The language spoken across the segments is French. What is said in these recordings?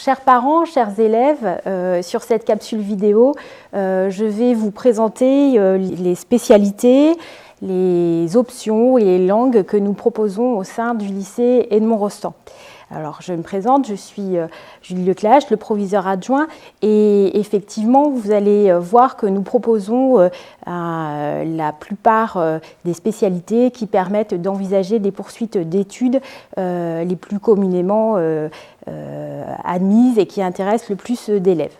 chers parents, chers élèves, sur cette capsule vidéo, je vais vous présenter les spécialités, les options et les langues que nous proposons au sein du lycée Edmond Rostand. Alors, je me présente, je suis Julie Leclache, le proviseur adjoint, et effectivement, vous allez voir que nous proposons la plupart des spécialités qui permettent d'envisager des poursuites d'études les plus communément admises et qui intéressent le plus d'élèves.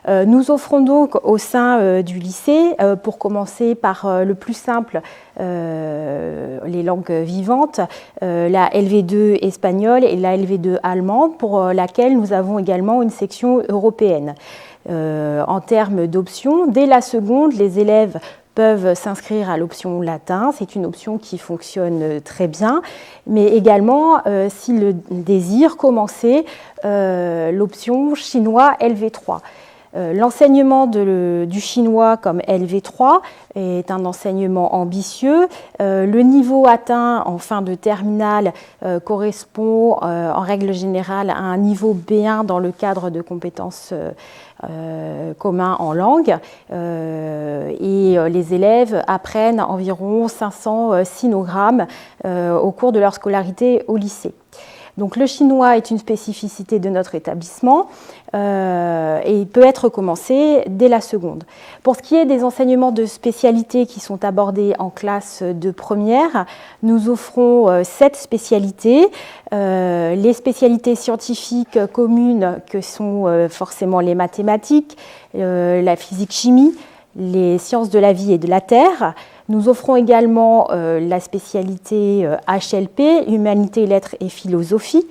Nous offrons donc au sein du lycée, pour commencer par le plus simple, les langues vivantes, la LV2 espagnole et la LV2 allemande, pour laquelle nous avons également une section européenne. En termes d'options, dès la seconde, les élèves peuvent s'inscrire à l'option latin, c'est une option qui fonctionne très bien, mais également, s'ils le désirent, commencer l'option chinois LV3. L'enseignement du chinois comme LV3 est un enseignement ambitieux. Le niveau atteint en fin de terminale correspond en règle générale à un niveau B1 dans le cadre de compétences communs en langue. Et les élèves apprennent environ 500 sinogrammes au cours de leur scolarité au lycée. Donc le chinois est une spécificité de notre établissement et peut être commencé dès la seconde. Pour ce qui est des enseignements de spécialité qui sont abordés en classe de première, nous offrons 7 spécialités. Les spécialités scientifiques communes que sont forcément les mathématiques, la physique-chimie, les sciences de la vie et de la terre. Nous offrons également la spécialité HLP, Humanité, Lettres et Philosophie,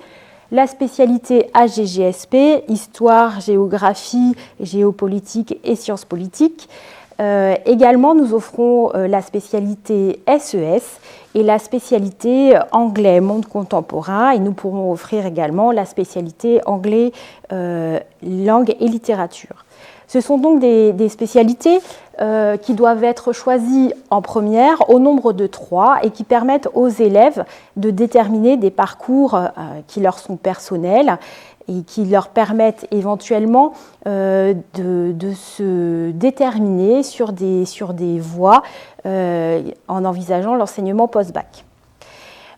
la spécialité HGGSP, Histoire, Géographie, Géopolitique et Sciences politiques. Également, nous offrons la spécialité SES et la spécialité Anglais, Monde contemporain, et nous pourrons offrir également la spécialité Anglais, Langue et Littérature. Ce sont donc des spécialités qui doivent être choisies en première au nombre de 3 et qui permettent aux élèves de déterminer des parcours qui leur sont personnels et qui leur permettent éventuellement de se déterminer sur des voies en envisageant l'enseignement post-bac.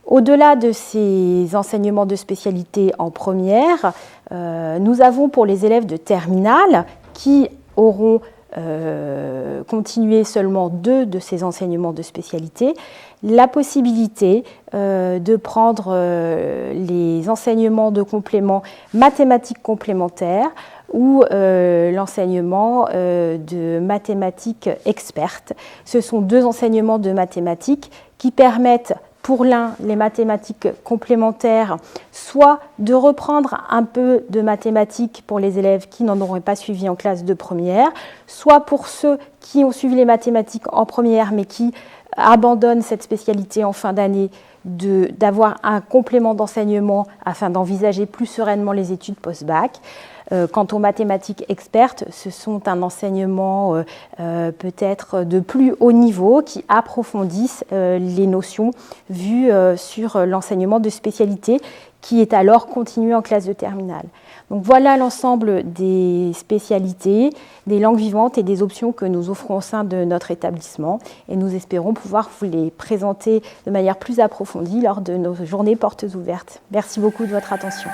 Au-delà de ces enseignements de spécialité en première, nous avons pour les élèves de terminale qui auront continué seulement 2 de ces enseignements de spécialité, la possibilité de prendre les enseignements de complément mathématiques complémentaires ou l'enseignement de mathématiques expertes. Ce sont 2 enseignements de mathématiques qui permettent pour l'un, les mathématiques complémentaires, soit de reprendre un peu de mathématiques pour les élèves qui n'en auraient pas suivi en classe de première, soit pour ceux qui ont suivi les mathématiques en première mais qui abandonnent cette spécialité en fin d'année, d'avoir un complément d'enseignement afin d'envisager plus sereinement les études post-bac. Quant aux mathématiques expertes, ce sont un enseignement peut-être de plus haut niveau qui approfondissent les notions vues sur l'enseignement de spécialité qui est alors continué en classe de terminale. Donc voilà l'ensemble des spécialités, des langues vivantes et des options que nous offrons au sein de notre établissement et nous espérons pouvoir vous les présenter de manière plus approfondie lors de nos journées portes ouvertes. Merci beaucoup de votre attention.